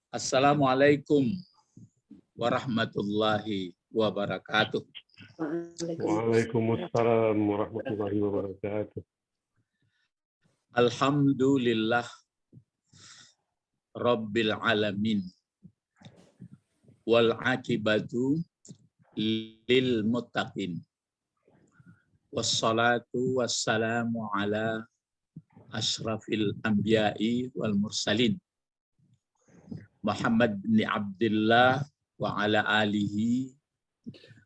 Assalamualaikum warahmatullahi wabarakatuh. Waalaikumsalam warahmatullahi wabarakatuh. Alhamdulillah Rabbil alamin. Wal akibatu lil muttaqin. Wassalatu wassalamu ala asyrafil anbiya'i wal mursalin. Muhammad bin Abdullah wa ala alihi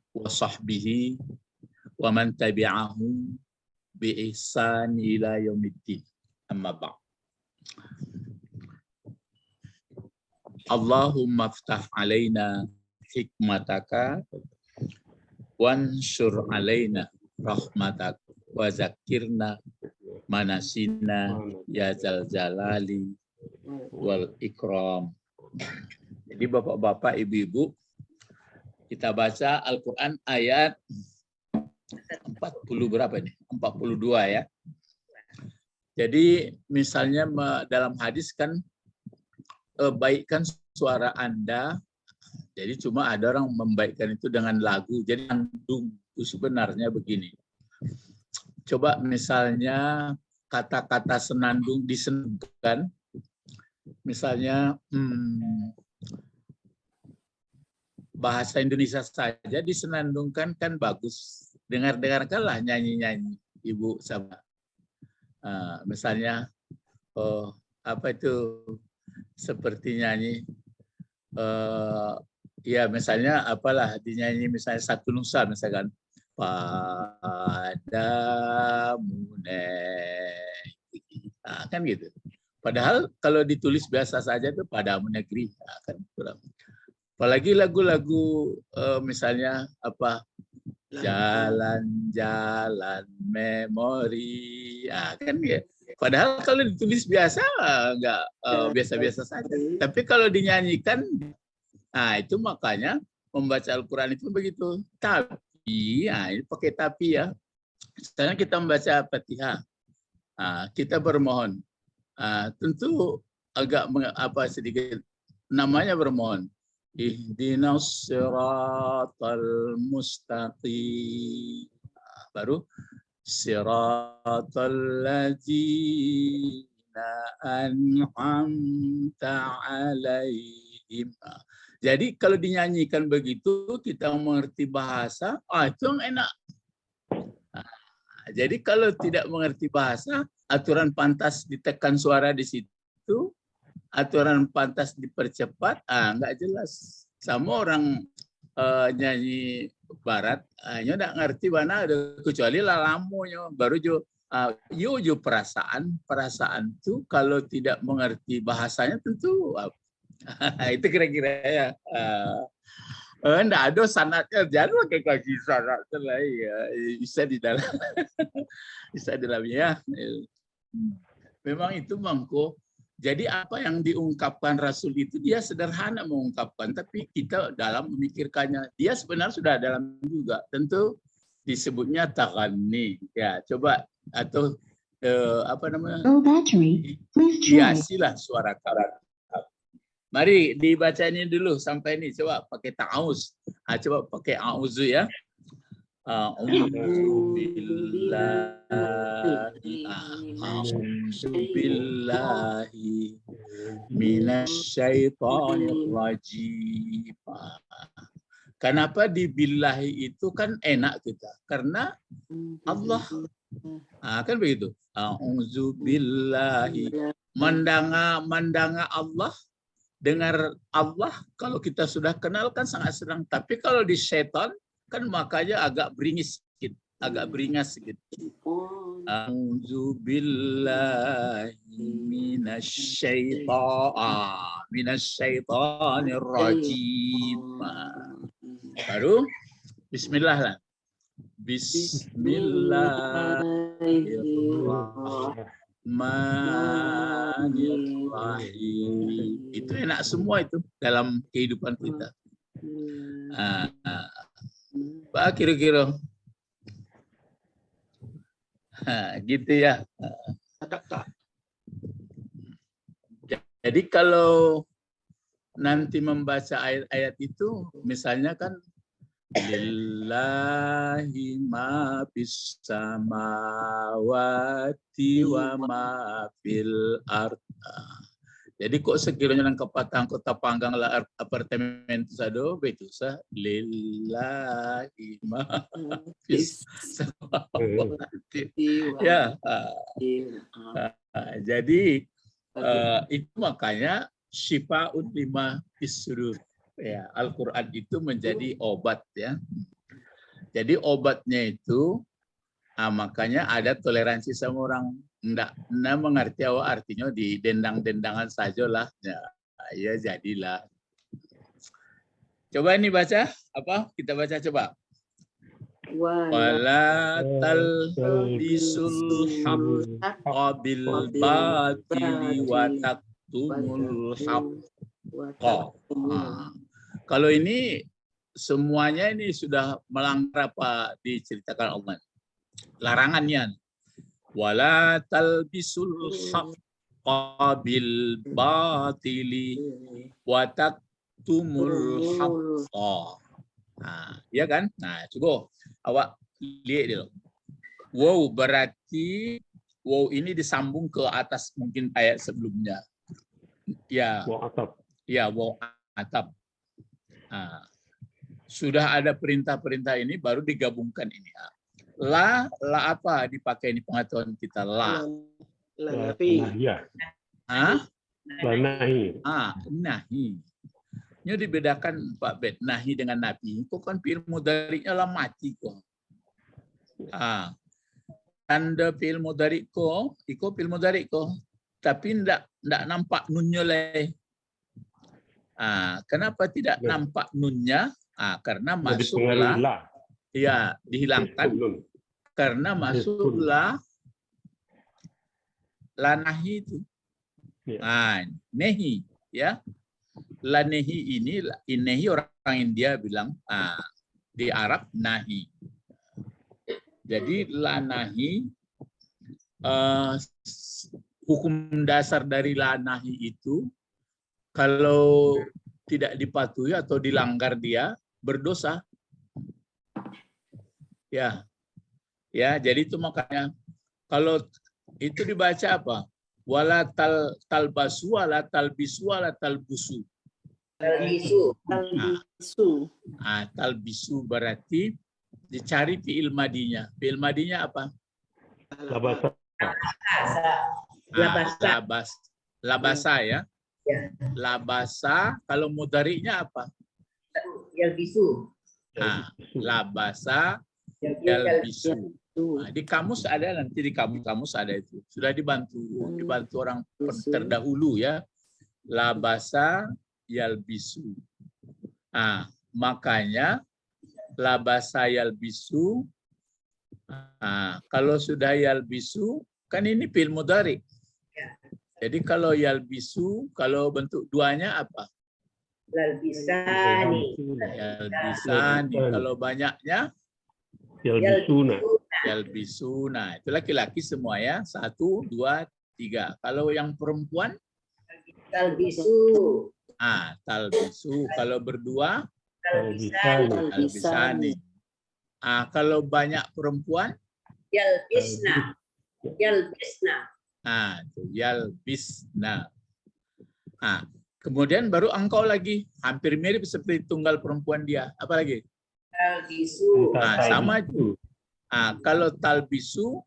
wa sahbihi wa man tabi'ahum bi ihsan ila yaumiddin. Amma ba'd. Allahumma ftah alaina hikmataka wansur alaina rahmatak wa zakirna manasina ya zal jalali wal ikram. Jadi bapak-bapak, ibu-ibu, kita baca Al-Quran ayat 40 berapa nih? 42 ya. Jadi misalnya dalam hadis kan baikkan suara Anda. Jadi cuma ada orang membaikkan itu dengan lagu. Jadi itu sebenarnya begini. Coba misalnya kata-kata senandung disenandungkan. Misalnya bahasa Indonesia saja disenandungkan kan bagus. Dengar-dengarkanlah nyanyi-nyanyi ibu sama. Misalnya apa itu seperti nyanyi ya misalnya apalah dinyanyi misalnya Satu Nusa misalkan padamu negeri kan gitu. Padahal kalau ditulis biasa saja itu padamu negeri kan kurang. Apalagi lagu-lagu misalnya apa jalan-jalan memori kan ya. Padahal kalau ditulis biasa enggak biasa-biasa saja. Tapi kalau dinyanyikan itu makanya membaca Al-Qur'an itu begitu. Tapi ini pakai tapi ya. Misalnya kita membaca Fatihah. Kita bermohon. Tentu agak sedikit namanya bermohon. Ihdinas siratal mustaqim. Baru siratal ladzina an'amta alaihim. Jadi kalau dinyanyikan begitu kita mengerti bahasa, itu yang enak. Jadi kalau tidak mengerti bahasa, aturan pantas ditekan suara di situ, aturan pantas dipercepat, nggak jelas. Sama orang nyanyi barat, nyo nggak ngerti mana ada kecuali lalamunya, baru jo perasaan itu kalau tidak mengerti bahasanya tentu itu kira-kira ya. Enggak ada sanatnya, jangan pakai kaki sanat lah ya, bisa di dalam bisa di dalamnya. Memang itu mangko. Jadi apa yang diungkapkan Rasul itu dia sederhana mengungkapkan, tapi kita dalam memikirkannya. Dia sebenarnya sudah dalam juga. Tentu disebutnya taghani. Ya, coba atau apa namanya? Hiasilah suara karat. Mari dibaca ini dulu sampai ini. Coba pakai ta'awuz. Coba pakai auzu ya. A'udzu billahi minasyaitonir rajim. Kenapa dibillahi itu kan enak kita? Karena Allah. Kan begitu. A'udzu billahi. Mandanga Allah. Dengar Allah kalau kita sudah kenal kan sangat senang. Tapi kalau di setan kan makanya agak beringas sedikit. A'udzu billahi minasyaitonir rajim. Baru bismillah lah. Bismillahirrahmanirrahim. Itu enak semua itu dalam kehidupan kita. Pak kira-kira gitu ya. Jadi kalau nanti membaca ayat-ayat itu, misalnya kan lillahi ma fis samawati wa ma fil ardh. Jadi kok sekiranya nang kepatang kota panggang la apartemen sado betu sa lillahi ma fis samawati. Ya. Jadi itu makanya syifaun lima fis-sudur. Ya, Al-Quran itu menjadi obat ya. Jadi obatnya itu, makanya ada toleransi sama orang. Nggak mengerti apa artinya di dendang-dendangan saja lah. Ya jadilah. Coba ini baca apa? Kita baca coba. Wala talbisul haqqa bil batili wa taktumul haqqa. Kalau ini semuanya ini sudah melanggar apa diceritakan Allah. Larangannya. Wala talbisul haqqa bil batili wa taktumul haqqa. Ya kan? Nah, coba awak lihat dulu. Wow, berarti wow ini disambung ke atas mungkin ayat sebelumnya. Ya. Wow atap. Ya, wow atap. Sudah ada perintah-perintah ini baru digabungkan ini. La apa dipakai ini pengetahuan kita? La. Nahiyah. La nahi. Nahi. Ini dibedakan Pak Bet, nahi dengan nabi. Itu kan fi'il mudhari'nya lah mati kok. Tanda fi'il mudhari' kok, itu fi'il mudhari' kok. Tapi enggak nampak nunnya lah. Kenapa tidak nampak nunnya? Karena masuklah. Ya, dihilangkan. Karena masuklah la nahi itu. Nehi, ya. La nehi ini, nehi orang India bilang di Arab nahi. Jadi la nahi hukum dasar dari la nahi itu kalau tidak dipatuhi atau dilanggar dia berdosa. Ya. Ya, jadi itu makanya kalau itu dibaca apa? Wala talbasu wala talbisu wala talbusu. Talbisu berarti dicari fi'il madinya. Fi'il madinya apa? Labasa ya. Labasa kalau mudhari'nya apa? Yalbisu. Labasa yalbisu. Di kamus ada, nanti di kamus ada itu. Sudah dibantu orang terdahulu ya. Labasa yalbisu. Makanya labasa yalbisu. Kalau sudah yalbisu, kan ini fi'il mudhari'. Jadi kalau yalbisu, kalau bentuk duanya apa? Yalbisani. Yalbisani. Kalau banyaknya? Yalbisuna. Yalbisuna. Itu laki-laki semua ya. 1, 2, 3. Kalau yang perempuan? Talbisu. Talbisu. Kalau berdua? Talbisani. Kalau banyak perempuan? Yalbisna. Yalbisna. Yalbisna. Kemudian baru engkau lagi. Hampir mirip seperti tunggal perempuan dia. Apa lagi? Talbisu. Sama. Kalau talbisu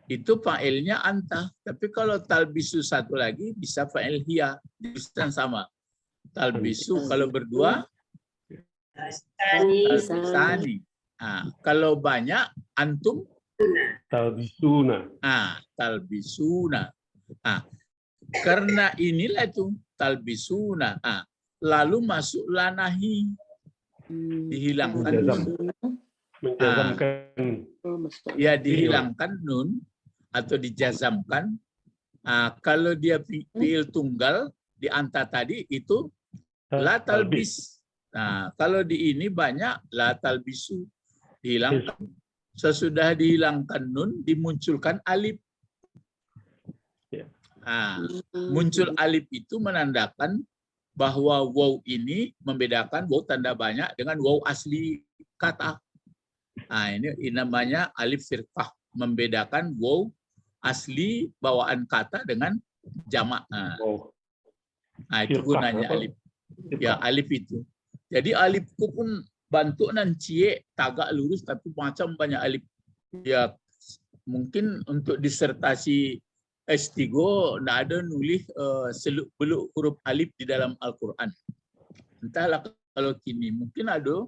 itu fa'ilnya anta. Tapi kalau talbisu satu lagi bisa fa'il hiya. Bisa sama. Talbisu kalau berdua talbisani. Kalau banyak antum talbisuna. Talbisuna. Karena inilah itu talbisuna. Lalu masuk lanahi. Dihilangkan. Menjazamkan. Ya dihilangkan nun atau dijazamkan. Kalau dia fi'il tunggal di anta tadi itu la talbis. Kalau di ini banyak la talbisu. Dihilangkan. Sesudah dihilangkan nun dimunculkan alif. Muncul alif itu menandakan bahwa waw ini membedakan waw tanda banyak dengan waw asli kata. Nah, ini namanya alif firqah, membedakan waw asli bawaan kata dengan jamak. Nah, itu gunanya alif. Ya, alif itu. Jadi alifku pun bantu nan cie tagak lurus tapi macam banyak alif. Ya, mungkin untuk disertasi S3 nggak ada nulis seluk-beluk huruf alif di dalam Al-Quran. Entahlah kalau kini mungkin ada,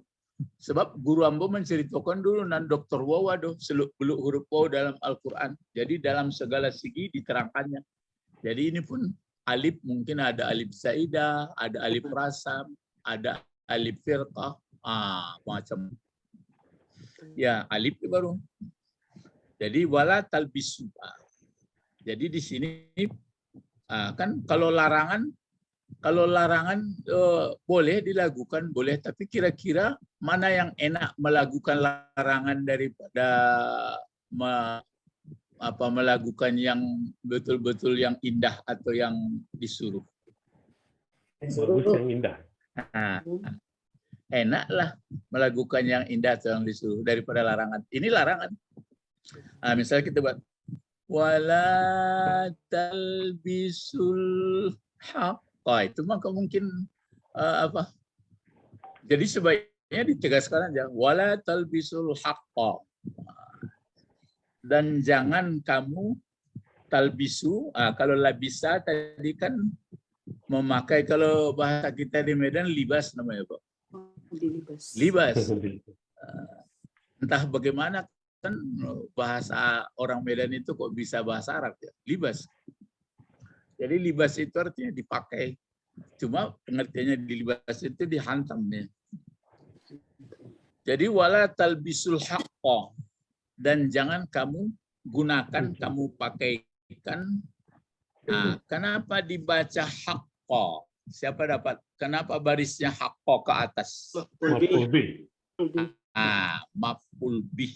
sebab guru ambo menceritakan dulu nan Dr. Waw ada seluk-beluk huruf waw dalam Al-Quran. Jadi dalam segala segi diterangkannya. Jadi ini pun alif mungkin ada alif zaidah, ada alif rasam, ada alif firqah, macam. Ya, alif itu baru. Jadi wala talbisu. Jadi di sini kan kalau larangan boleh dilakukan, boleh, tapi kira-kira mana yang enak melakukan larangan daripada melakukan yang betul-betul yang indah atau yang disuruh? Bagus yang indah. Enaklah melakukan yang indah atau yang disuruh daripada larangan. Ini larangan. Misalnya kita buat wala talbisul haqqa, itu maka mungkin jadi sebaiknya ditegaskan aja wala talbisul haqqa, dan jangan kamu talbisu. Kalau labisa tadi kan memakai, kalau bahasa kita di Medan libas namanya, Pak. Libas. Entah bagaimana kan bahasa orang Medan itu kok bisa bahasa Arab ya, libas. Jadi libas itu artinya dipakai, cuma pengertiannya di libas itu dihantam nih. Jadi wala talbisul haqqa, dan jangan kamu gunakan, kamu pakaikan. Kenapa dibaca haqqa? Siapa dapat? Kenapa barisnya haqqa ke atas? Maf'ul bih. Maf'ul bih.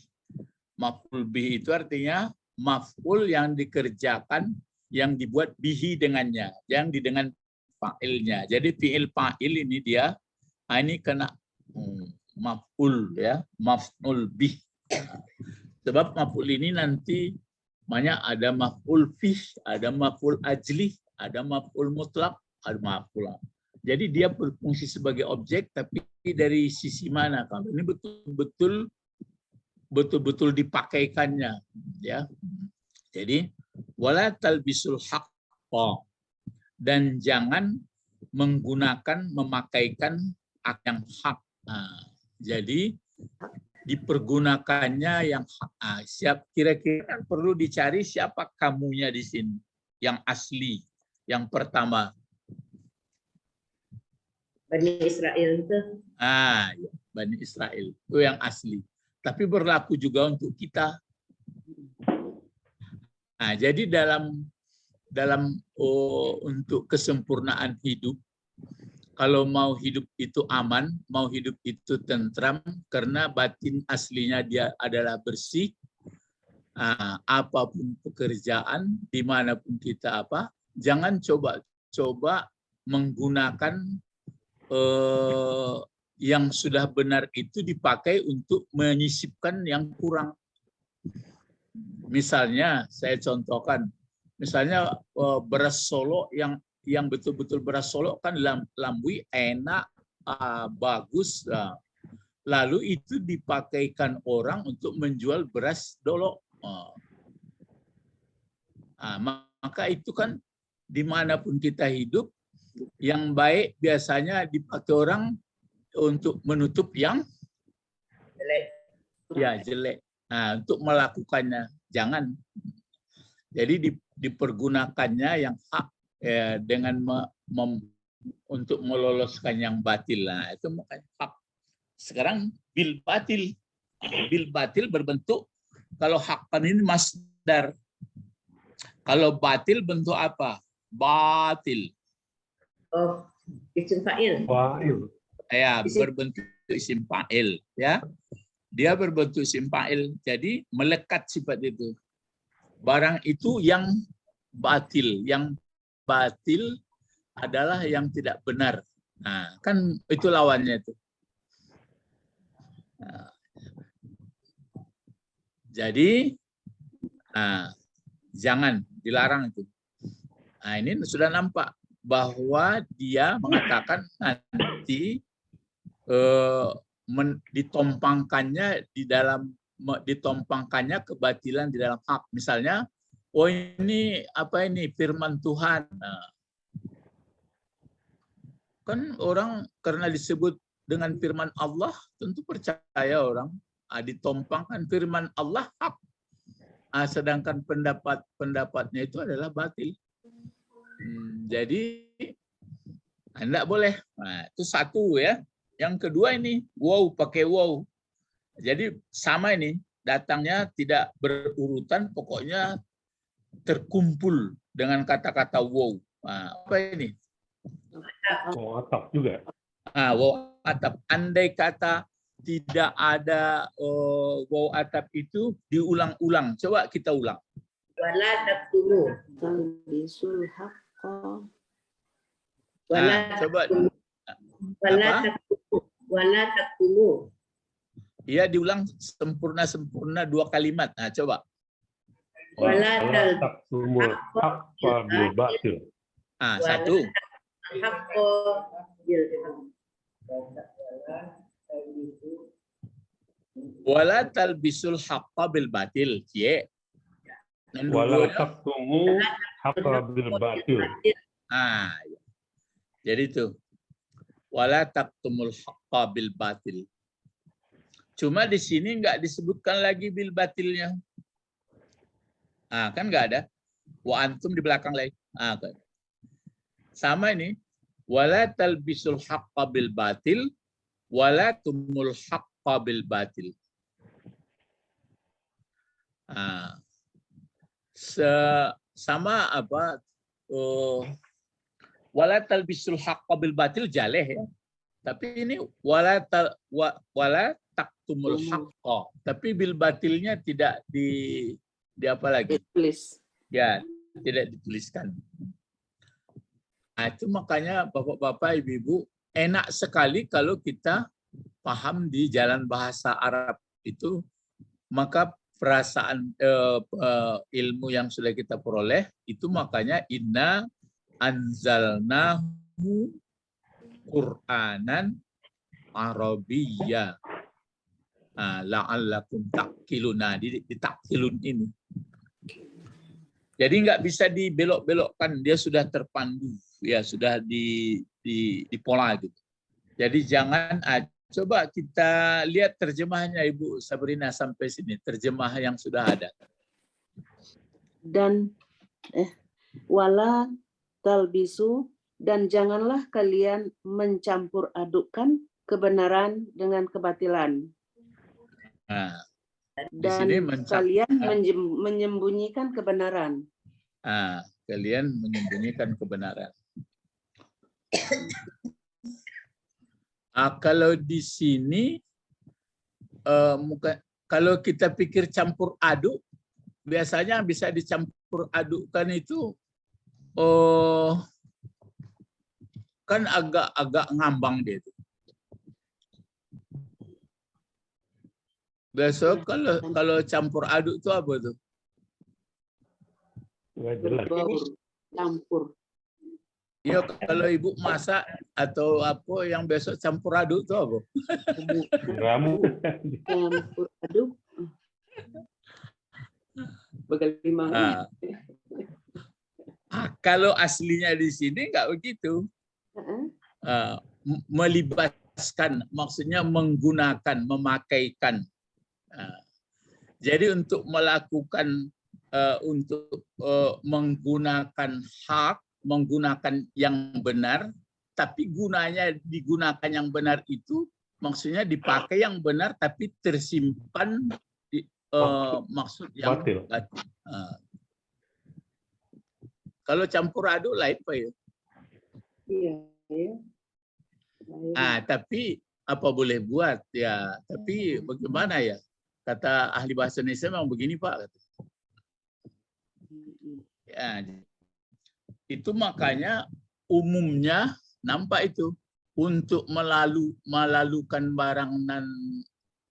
Maf'ul bih itu artinya maf'ul yang dikerjakan, yang dibuat bihi dengannya, yang dengan fa'ilnya. Jadi fi'il fa'il ini dia, ini kena maf'ul ya, maf'ul bih. Sebab maf'ul ini nanti banyak, ada maf'ul fih, ada maf'ul ajli, ada maf'ul mutlak, ada maf'ul. Jadi dia berfungsi sebagai objek, tapi dari sisi mana? Kalau ini betul-betul dipakaikannya, ya. Jadi wala talbisul haqqa, dan jangan menggunakan, memakaikan yang hak. Jadi dipergunakannya yang hak. Kira-kira perlu dicari siapa kamunya di sini, yang asli, yang pertama. Bani Israel itu. Bani Israel itu yang asli. Tapi berlaku juga untuk kita. Jadi dalam untuk kesempurnaan hidup, kalau mau hidup itu aman, mau hidup itu tentram, karena batin aslinya dia adalah bersih. Apapun pekerjaan, dimanapun kita jangan coba menggunakan yang sudah benar itu dipakai untuk menyisipkan yang kurang. Misalnya saya contohkan, misalnya beras Solo yang betul-betul beras Solo kan lambui enak, bagus, lalu itu dipakaikan orang untuk menjual beras Dolo. Maka itu kan dimanapun kita hidup, yang baik biasanya dipakai orang untuk menutup yang jelek. Untuk melakukannya jangan. Jadi dipergunakannya yang hak dengan untuk meloloskan yang batil. Itu makanya hak. Sekarang bil batil. Bil batil berbentuk, kalau hakkan ini masdar. Kalau batil bentuk apa? Batil. Isim fa'il. Ya, berbentuk isim fa'il, ya. Dia berbentuk isim fa'il. Jadi melekat sifat itu. Barang itu yang batil adalah yang tidak benar. Nah, kan itu lawannya itu. Nah, jadi jangan, dilarang itu. Nah, ini sudah nampak bahwa dia mengatakan nanti ditompangkannya kebatilan di dalam hak. Misalnya, oh ini apa ini firman Tuhan. Nah, kan orang karena disebut dengan firman Allah tentu percaya orang. Ditompangkan firman Allah hak. Sedangkan pendapatnya itu adalah batil. Jadi tidak boleh. Nah, itu satu ya. Yang kedua ini wow, pakai wow. Jadi sama ini datangnya tidak berurutan, pokoknya terkumpul dengan kata-kata wow. Nah, apa ini? Wow atap juga. Wow atap. Andai kata tidak ada wow atap itu diulang-ulang. Coba kita ulang. Wala taqtulu. Talbisul haqqa. Coba. Wala taqtulu. Iya, diulang sempurna 2 kalimat. Nah, coba. Wala taqtumul haqqa bil batil. Satu. Haqqa bil Wala talbisul haqqa bil batil. Wala taqtumu haqqa bil batil. Jadi itu. Wala taqtumul haqqa bil batil. Cuma di sini nggak disebutkan lagi bil batilnya. Kan nggak ada. Wa antum di belakang lagi. Kan. Sama ini. Wala talbisul haqqa bil batil. Wala tumul haqqa bil batil. Sama apa? Wala talbisul haqqa bil batil jaleh ya. Tapi ini wala taktumul haqqa. Tapi bil batilnya tidak di apa lagi? Ditulis. Ya, tidak dituliskan. Itu makanya Bapak-bapak, Ibu-ibu, enak sekali kalau kita paham di jalan bahasa Arab itu, maka perasaan ilmu yang sudah kita peroleh itu makanya inna anzalnahu Qur'anan Arabiyya la'allakum ta'qiluna. Di ta'qilun ini. Jadi nggak bisa dibelok-belokkan, dia sudah terpandu, ya sudah di pola gitu. Jadi jangan coba kita lihat terjemahnya Ibu Sabrina sampai sini, terjemah yang sudah ada. Dan wala talbisu, dan janganlah kalian mencampur adukkan kebenaran dengan kebatilan. Dan kalian menyembunyikan kebenaran. Kalian menyembunyikan kebenaran. Kalau di sini, kalau kita pikir campur aduk, biasanya bisa dicampur adukkan itu, kan agak ngambang dia itu. Besok kalau campur aduk itu apa tuh? Campur. Iya, kalau Ibu masak atau apa yang besok campur aduk itu apa? Ramu. Campur aduk. Bagaimana? Kalau aslinya di sini nggak begitu. Melibatkan, maksudnya menggunakan, memakaikan. Jadi untuk melakukan, menggunakan hak, menggunakan yang benar, tapi gunanya digunakan yang benar itu maksudnya dipakai yang benar tapi tersimpan maksud yang batil. Kalau campur aduk lain Pak ya? Iya. Tapi apa boleh buat ya? Tapi bagaimana ya? Kata ahli bahasa Indonesia memang begini Pak. Ya, itu makanya umumnya nampak itu untuk melalukan barang dan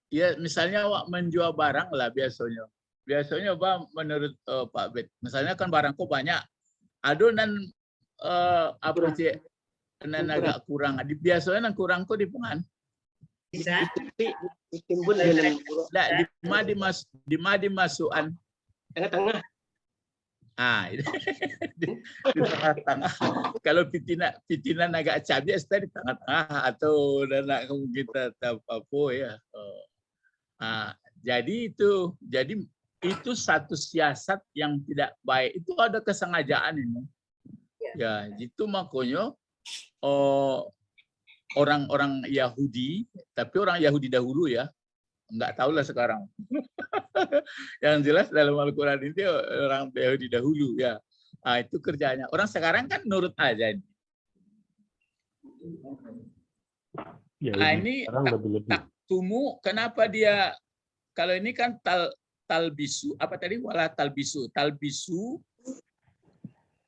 ya misalnya awak menjual barang lah biasanya Pak menurut Pak Bet misalnya kan barangku banyak adonan apa sih nan agak kurang biasanya nan kurangku di pengan Bisa. Ditimbun dengan di masukan tengah-tengah. di tengah-tengah. Kalau pitinan agak cabai, di tengah-tengah atau nak kita apa ya. Jadi itu satu siasat yang tidak baik. Itu ada kesengajaan ini. Ya, itu makanya orang-orang Yahudi, tapi orang Yahudi dahulu ya, nggak tahu lah sekarang. Yang jelas dalam Al-Quran ini orang Yahudi dahulu ya. Itu kerjanya. Orang sekarang kan nurut aja. Ya, Ini taktumu, kenapa dia kalau ini kan talbisu apa tadi wala talbisu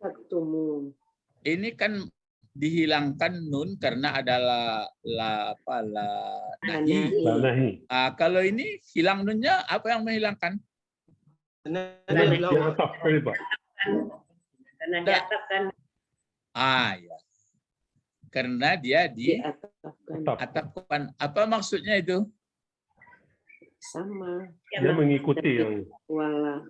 Taktumu. ini kan dihilangkan nun karena adalah nahi. Kalau ini hilang nunnya apa yang menghilangkan? Karena diatapkan. Ya. Karena dia diatapkan. Apa maksudnya itu? Sama. Dia mengikuti yang Wala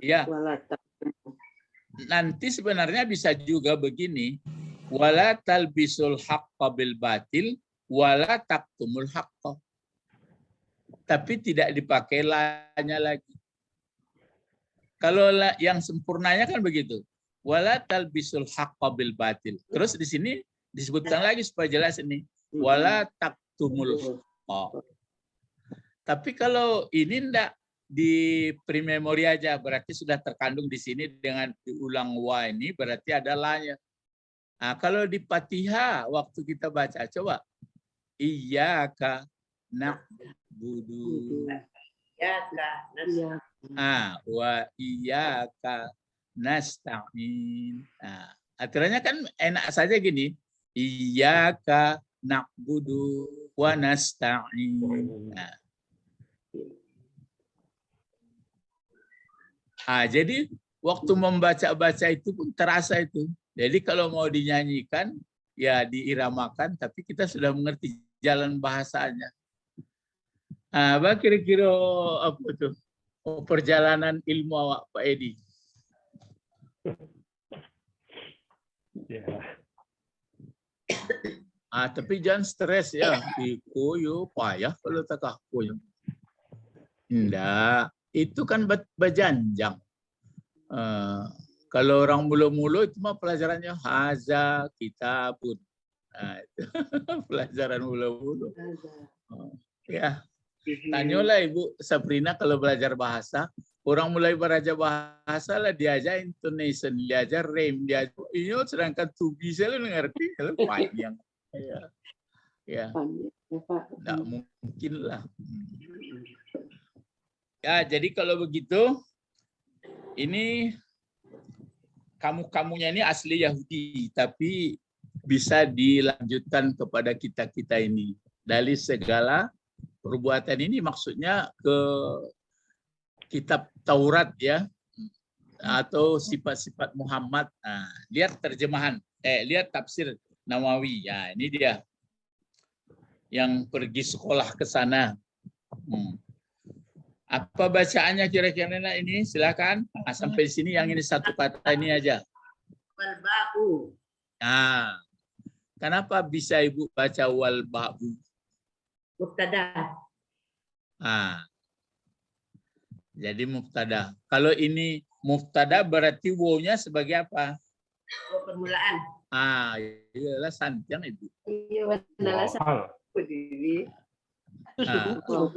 Nanti sebenarnya bisa juga begini. Wala talbisul haqqa bil batil wala taktumul haqqa. Tapi tidak dipakai lanya lagi. Kalau yang sempurnanya kan begitu. Wala talbisul haqqa bil batil. Terus di sini disebutkan lagi supaya jelas ini. Wala taktumul haqqa. Tapi kalau ini enggak di primemori aja berarti sudah terkandung di sini dengan diulang wa ini berarti ada lanya. Kalau di Fatihah waktu kita baca coba iyyaka na'budu wa iyyaka nasta'in. Aturannya kan enak saja gini. Iyyaka na'budu wa nasta'in. Jadi waktu membaca-baca itu pun terasa itu. Jadi kalau mau dinyanyikan, ya diiramakan, tapi kita sudah mengerti jalan bahasanya. Apa kira-kira apa tuh? Perjalanan ilmu awak Pak Edi? ya. Tapi jangan stres ya. Ikoyo payah kalau tak koyo. Enggak, itu kan berjanjang. Kalau orang mula-mula itu mah pelajarannya haza kitabun. Itu pelajaran mula-mula. Ya, tanyalah Ibu Sabrina kalau belajar bahasa. Orang mulai belajar bahasa lah diajar intonation, diajar rem, diajar ini sedangkan to be saya ngerti, kalau panjang. Ya, tidak mungkin lah. Ya, jadi kalau begitu, ini kamu-kamunya ini asli Yahudi, tapi bisa dilanjutkan kepada kita-kita ini. Dari segala perbuatan ini maksudnya ke kitab Taurat ya, atau sifat-sifat Muhammad. Lihat terjemahan, lihat tafsir Nawawi. Ya, ini dia yang pergi sekolah ke sana. Apa bacaannya kira-kira ini? Silakan. Sampai sini yang ini satu kata ini aja. Wal ba'u. Kenapa bisa Ibu baca wal ba'u? Mubtada. Jadi mubtada. Kalau ini mubtada berarti wawnya sebagai apa? Waw permulaan. Iyalah santiang Ibu. Iya, benar lah.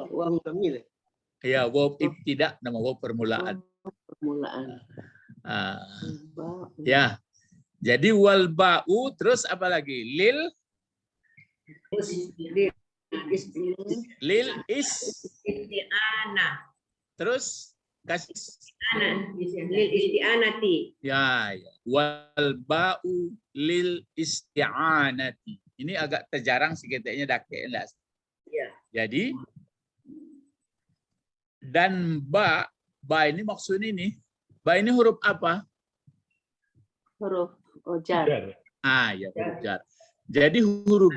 Uang kami lah. Ya, waw ibtida nama waw permulaan. Permulaan. Ya. Jadi wal ba'u terus apa lagi? Lil is Isti'ana. terus kasih. Lil isti'anati. Ya, ya. Wal ba'u lil isti'anati. Ini agak terjarang seketiknya dake. Ya. Jadi dan ba ini maksudnya ini. Ba ini huruf apa? Huruf jar. Jar. Ya, huruf jar. Jadi huruf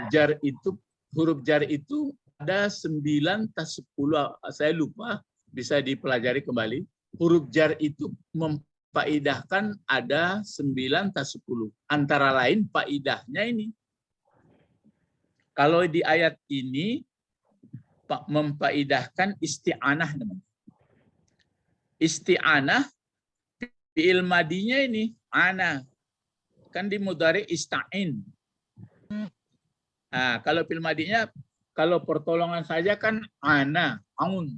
jar itu ada 9 atau 10, saya lupa, bisa dipelajari kembali. Huruf jar itu memfaidahkan ada 9 atau 10. Antara lain faidahnya ini. Kalau di ayat ini memfaidahkan isti'anah namanya. Isti'anah fi'il madinya ini ana. Kan di mudhari ista'in. Nah, kalau fi'il madinya kalau pertolongan saja kan ana, aun.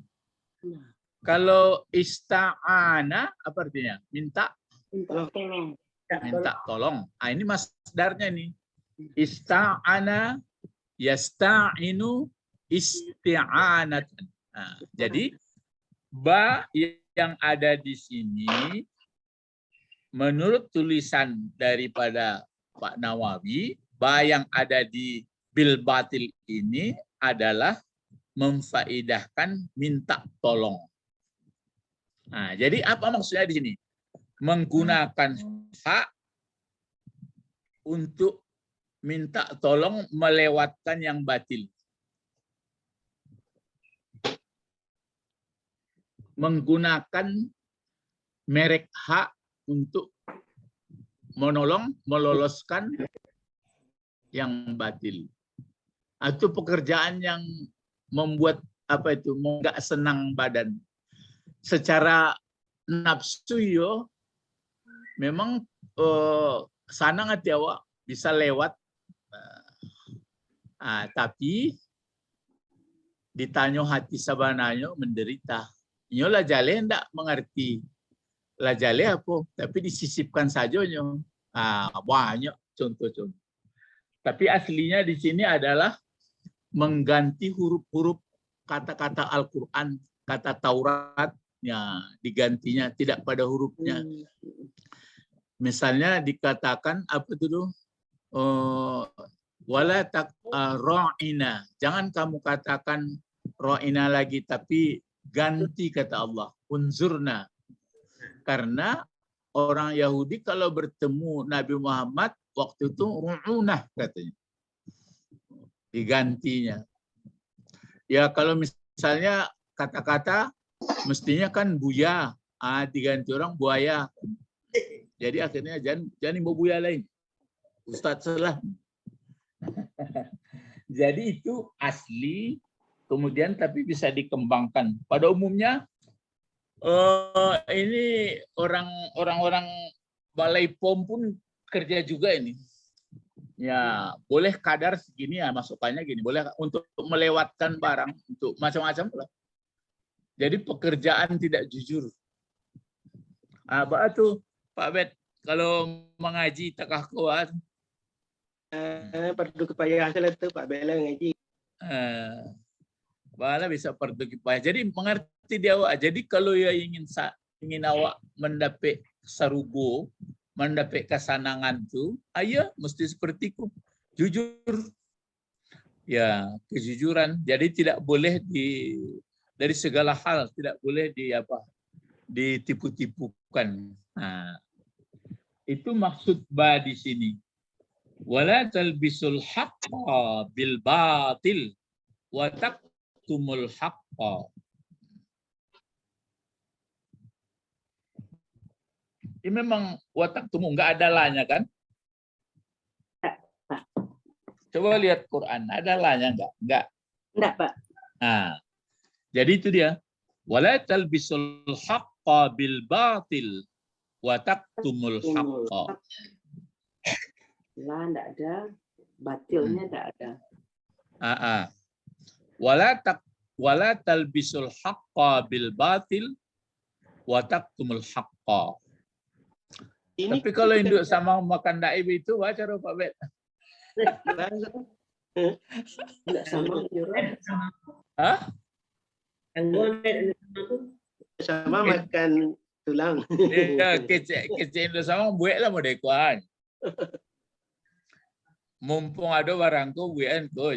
Kalau ista'ana apa artinya? Minta tolong. Nah, ini masdarnya nih. Ista'ana yasta'inu isti'anatan. Nah, jadi ba yang ada di sini menurut tulisan daripada Pak Nawawi, ba yang ada di bil batil ini adalah memfaidahkan minta tolong. Nah, jadi apa maksudnya di sini? Menggunakan hak untuk minta tolong melewatkan yang batil. Menggunakan merek hak untuk menolong, meloloskan yang batil. Itu pekerjaan yang membuat apa itu, nggak senang badan. Secara nafsu yo, memang sanang hati awak bisa lewat, tapi ditanya hati sabananya menderita. Nyo lah jale ndak mengerti. Lah jale apa? Tapi disisipkan saja nyo. Banyak contoh-contoh. Tapi aslinya di sini adalah mengganti huruf-huruf kata-kata Al-Quran, kata Taurat, ya digantinya tidak pada hurufnya. Misalnya dikatakan apa itu? Wala ra'ina. Jangan kamu katakan ra'ina lagi, tapi ganti kata Allah, unzurna. Karena orang Yahudi kalau bertemu Nabi Muhammad waktu itu ru'unah katanya. Digantinya. Ya kalau misalnya kata-kata mestinya kan buya, diganti orang buaya. Jadi akhirnya jangan mau buya lain. Ustadz salah. Jadi itu asli, kemudian tapi bisa dikembangkan. Pada umumnya ini orang-orang Balai POM pun kerja juga ini. Ya, boleh kadar segini ya masukannya gini, boleh untuk melewatkan barang, untuk macam-macam lah. Jadi pekerjaan tidak jujur. Apa tuh Pak Bet kalau mengaji takah kuat? Perlu kepayah salah tu Pak Bela ngaji. Bala bisa perlu kepayah. Jadi mengerti dia awak. Jadi kalau ya ingin awak mendapat sarugo, mendapat kesenangan tu, ayo mesti seperti itu. Jujur. Ya, kejujuran. Jadi tidak boleh dari segala hal tidak boleh ditipu-tipukan. Nah, itu maksud ba di sini. Wala talbisul haqqa bil batil wa taktumul haqqa. Ini memang watak tumu enggak ada lahnya kan? Coba lihat Quran, ada lahnya enggak? Enggak, Pak. Nah, jadi itu dia. Wala talbisul haqqa bil batil wa taktumul haqqa. Lah enggak ada, batilnya enggak ada. Wala talbisul haqqa bil batil wa taktumul haqqa. Tapi kalau induk sama makan daib itu baca Pak Bet. Enggak sama. Hah? sama makan tulang. Ya, kecek Indo sama buat lah mau dekuan. Mumpung ada barangku buat kau.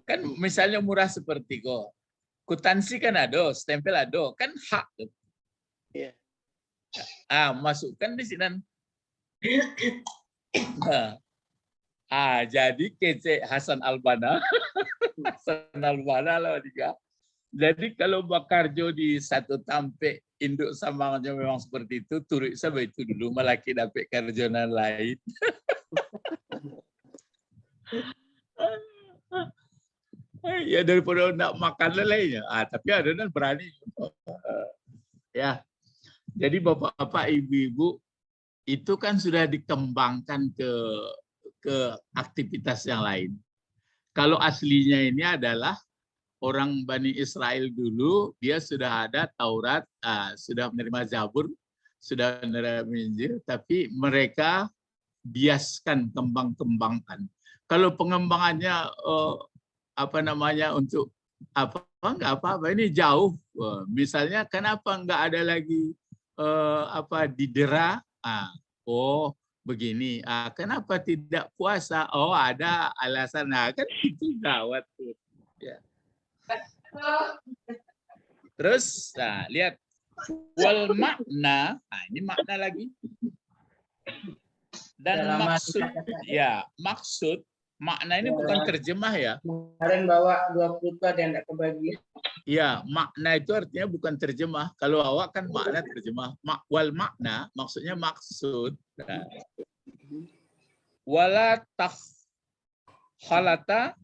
Kan misalnya murah seperti kau. Kutansi kan ada, stempel ada, kan hak. Iya. Masukkan di sini. Jadi kecek Hasan Albana. Hasan Albana lah juga. Jadi kalau Bakarjo di satu tampe induk samangnya memang seperti itu, turut sampai itu dulu malaki dapat karjonan lain. Ya daripada nak makan lainnya. Tapi ada dan berani. Ya. Jadi bapak-bapak, ibu-ibu itu kan sudah dikembangkan ke aktivitas yang lain. Kalau aslinya ini adalah orang Bani Israel dulu, dia sudah ada Taurat, sudah menerima Zabur, sudah menerima Injil, tapi mereka biaskan, kembang-kembangkan. Kalau pengembangannya untuk nggak apa-apa, ini jauh. Misalnya kenapa nggak ada lagi didera? Begini. Kenapa tidak puasa? Oh, ada alasan. Kan itu gawat. Ya. Terus, lihat wal makna. Ini makna lagi. Dan maksud makna ini bukan terjemah ya. Kemarin bawa 20 ada yang tidak kebagi. Ya, makna itu artinya bukan terjemah. Kalau awak kan makna terjemah. Wal makna maksudnya maksud. Wala khalata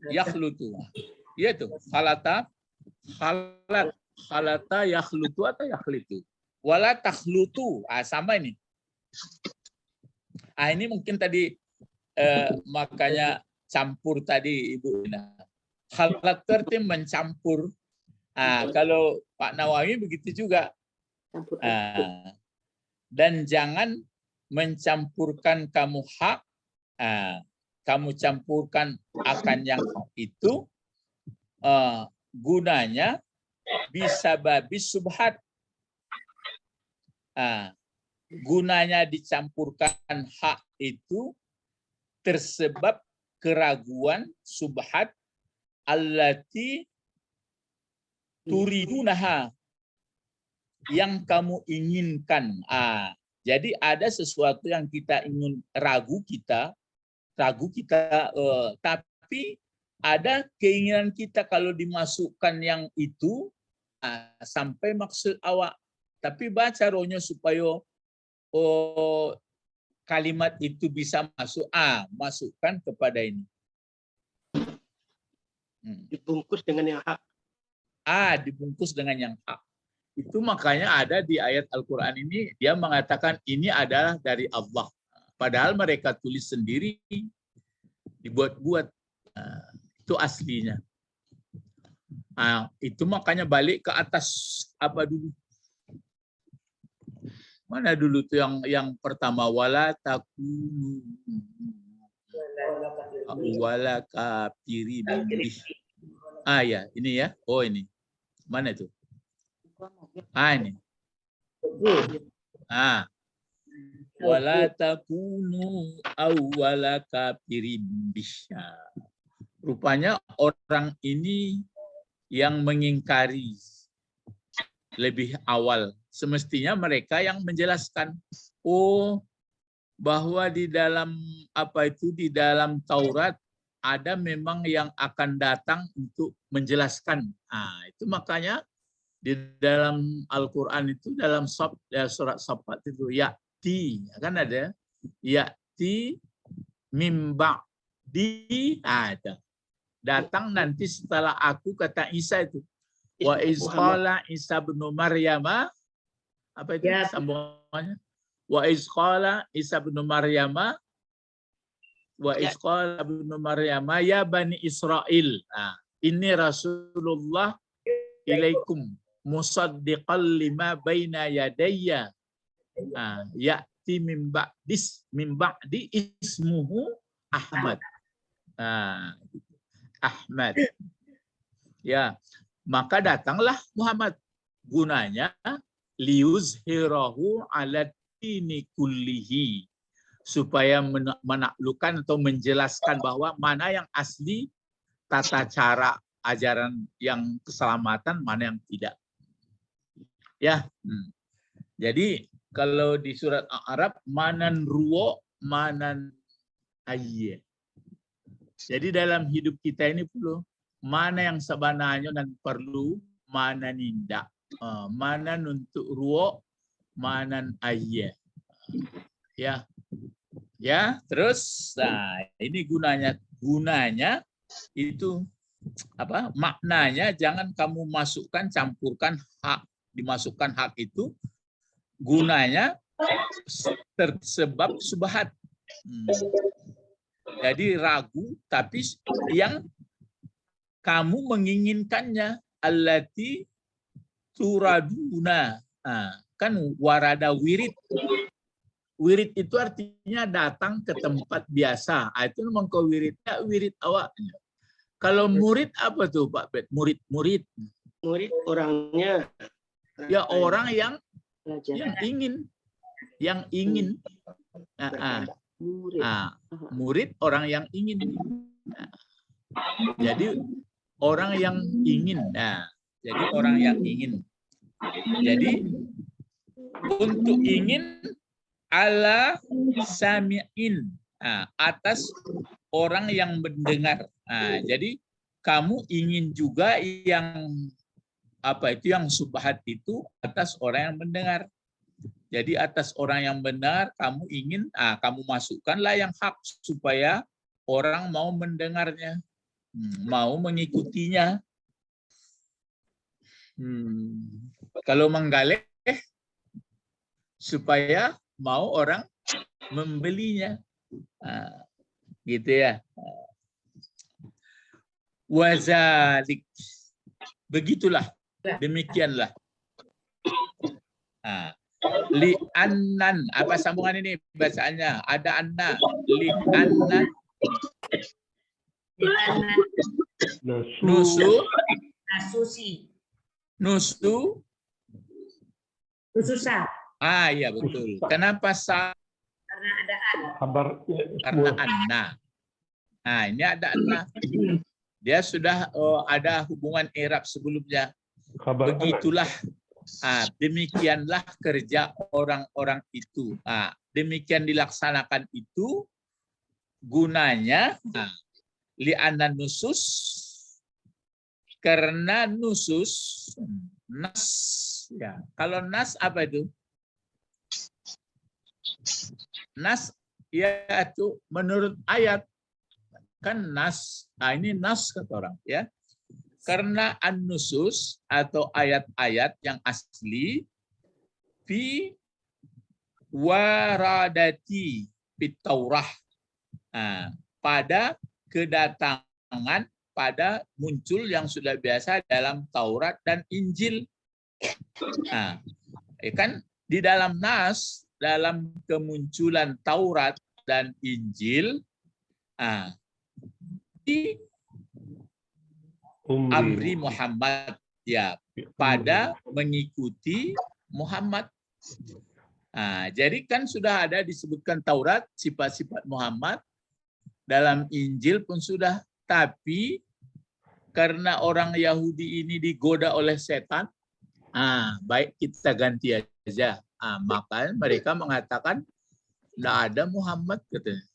yakhlutu. Iya tuh, khalata yakhlutu atau yakhlitu. Wala takhlutu. Sama ini. Ini mungkin tadi makanya campur tadi Ibu Ina. Khalat itu mencampur. Kalau Pak Nawawi begitu juga. Dan jangan mencampurkan kamu hak. Kamu campurkan akan yang hak itu. Gunanya bisa babi subhat. Gunanya dicampurkan hak itu tersebab keraguan subhat allati turidunaha yang kamu inginkan. Jadi ada sesuatu yang kita ingin ragu kita, tapi ada keinginan kita kalau dimasukkan yang itu sampai maksud awak. Tapi baca rohnya supaya kalimat itu bisa masuk. Masukkan kepada ini. Dibungkus dengan yang hak. Dibungkus dengan yang hak. Itu makanya ada di ayat Al-Quran ini, dia mengatakan ini adalah dari Allah. Padahal mereka tulis sendiri, dibuat-buat. Itu aslinya. Itu makanya balik ke atas apa dulu? Mana dulu tuh yang pertama, wala takunu wala kafirin bih. Ya, ini ya. Oh, ini. Mana itu? Ini. Wala takunu awwala kafirin bih. Rupanya orang ini yang mengingkari lebih awal. Semestinya mereka yang menjelaskan. Bahwa di dalam di dalam Taurat ada memang yang akan datang untuk menjelaskan. Itu makanya di dalam Al-Quran itu dalam surat Saffat itu ya'ti, kan ada ya'ti mimba di ada datang nanti setelah aku, kata Isa itu wa izqala Isa bin Maryama, apa itu sambungannya? Wa izqala Isa bin Maryama ya Bani Israel. Ini Rasulullah ilaikum musaddiqan lima baina yadayya. Ya'ti min ba'di ismuhu Ahmad. Ahmad. Ya, maka datanglah Muhammad. gunanya liyuzhirahu ala dini kullihi, supaya menaklukkan atau menjelaskan bahwa mana yang asli tata cara ajaran yang keselamatan, mana yang tidak. Ya. Jadi kalau di surat Al-A'raf manan ruwo manan ayye. Jadi dalam hidup kita ini perlu mana yang sebenarnya dan perlu, mana nindak. Mana untuk ruwo, mana ayye. Ya. Ya, terus nah ini gunanya itu apa? Maknanya jangan kamu masukkan, campurkan hak, dimasukkan hak itu gunanya tersebab subhat. Jadi ragu, tapi yang kamu menginginkannya, allati turaduna. Kan warada wirid. Wirid itu artinya datang ke tempat biasa. Itu memang kau wiridnya, wirid awaknya. Kalau murid apa tuh Pak Bet? Murid. Murid orangnya. Ya orang yang Belajar. ingin. Murid. Murid orang yang ingin. Jadi orang yang ingin. Jadi orang yang ingin. Jadi untuk ingin ala sami'in, atas orang yang mendengar. Jadi kamu ingin juga yang yang subhat itu atas orang yang mendengar. Jadi atas orang yang benar kamu ingin, kamu masukkanlah yang hak supaya orang mau mendengarnya, mau mengikutinya. Kalau menggaleh supaya mau orang membelinya, gitu ya. Wazalik, begitulah, demikianlah. Li annan, apa sambungan ini bacaannya? Ada anna, li annan, nusu, nusu, Susah. iya betul. Kenapa Karena ada an. Kabar karena anna. Ini ada anna. Dia sudah ada hubungan i'rab sebelumnya. kabar Begitulah. Demikianlah kerja orang-orang itu. Demikian dilaksanakan itu gunanya li'anna nusus, karena nusus nas, ya. Kalau nas apa itu? Nas yaitu menurut ayat, kan nas. Ini nas kata orang, ya. Karena an-nusus atau ayat-ayat yang asli fi waradati fit Taurah, pada kedatangan, pada muncul yang sudah biasa dalam Taurat dan Injil. Kan di dalam nas, dalam kemunculan Taurat dan Injil, di amri Muhammad, ya, pada mengikuti Muhammad. Jadi kan sudah ada disebutkan Taurat sifat-sifat Muhammad, dalam Injil pun sudah, tapi karena orang Yahudi ini digoda oleh setan, baik kita ganti aja. Maka mereka mengatakan tidak ada Muhammad, katanya.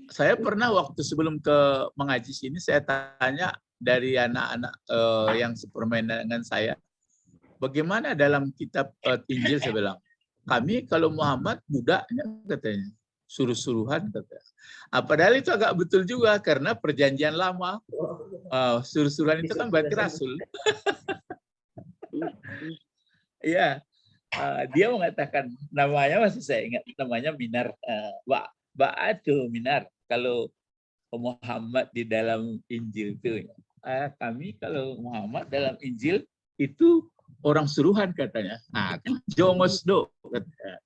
Saya pernah waktu sebelum mengaji sini, saya tanya dari anak-anak yang sepermainan dengan saya, bagaimana dalam kitab Injil? Saya bilang, kami kalau Muhammad budaknya, katanya, suruh-suruhan, katanya. Padahal itu agak betul juga, karena perjanjian lama, suruh-suruhan itu kan berarti rasul. Iya, dia mengatakan, namanya masih saya ingat, namanya Minar, Ba'atu Minar. Kalau Muhammad di dalam Injil itu, kami kalau Muhammad dalam Injil itu orang suruhan, katanya. Jongos do,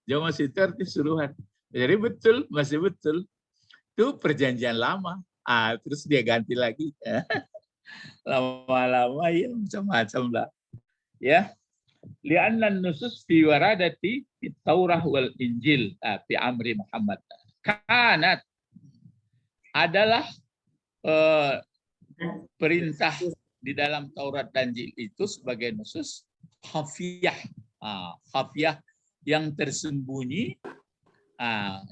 jongos itu arti suruhan. Jadi betul, masih betul. Itu perjanjian lama. Terus dia ganti lagi. Lama-lama ya macam-macam lah. Ya. Li'anna nusus fi waradati fit Taurah wal Injil fi amri Muhammad. Kanat adalah perintah di dalam Taurat dan Injil itu sebagai nusus khafiyah. Khafiyah yang tersembunyi.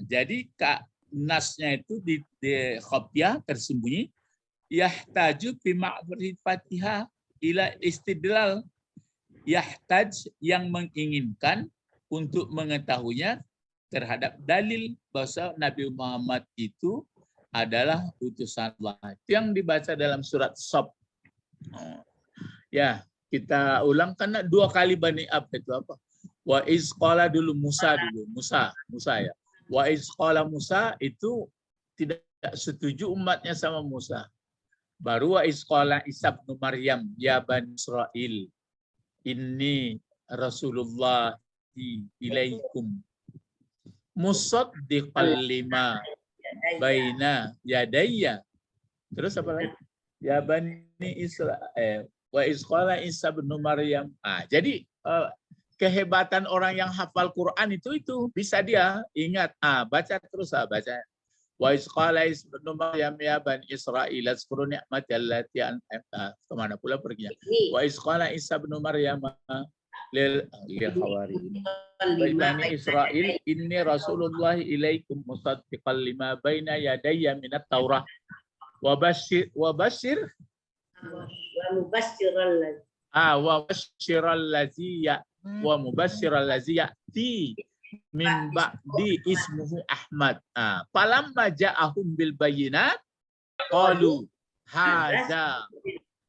Jadi nasnya itu di khafiyah tersembunyi. Yahtaju fi ma'rifatiha ila istidlal. Yahtaj yang menginginkan untuk mengetahuinya terhadap dalil bahwa Nabi Muhammad itu adalah utusan Allah. Itu yang dibaca dalam surat Shaf. Ya, kita ulang karena 2 kali Bani Ab itu apa? Wa iz qala dulu Musa dulu. Musa ya. Wa iz qala Musa itu tidak setuju umatnya sama Musa. Baru wa iz qala Isa bin Maryam ya Bani Israil inni Rasulullah ilaikum musaddiqal lima baina yadayya. Terus apa lagi? Ya Bani Israil wa iz qala Isa bin Maryam. Jadi kehebatan orang yang hafal Quran itu bisa dia ingat. Baca terus baca. Wa iz qala Isa bin Maryam ya Bani Israil azkuru ni'mati allati an'amta. Kemana pula perginya? Wa iz qala Isa bin Maryam lil hawariyin Bani Israil inni Rasulullah ilaikum musaddiqal lima baina yadayya minat Taurah wa basyiral ladzi ya'ti min ba'di ismuhu Ahmad. Falamma ja'ahum bil bayyinat qalu hadza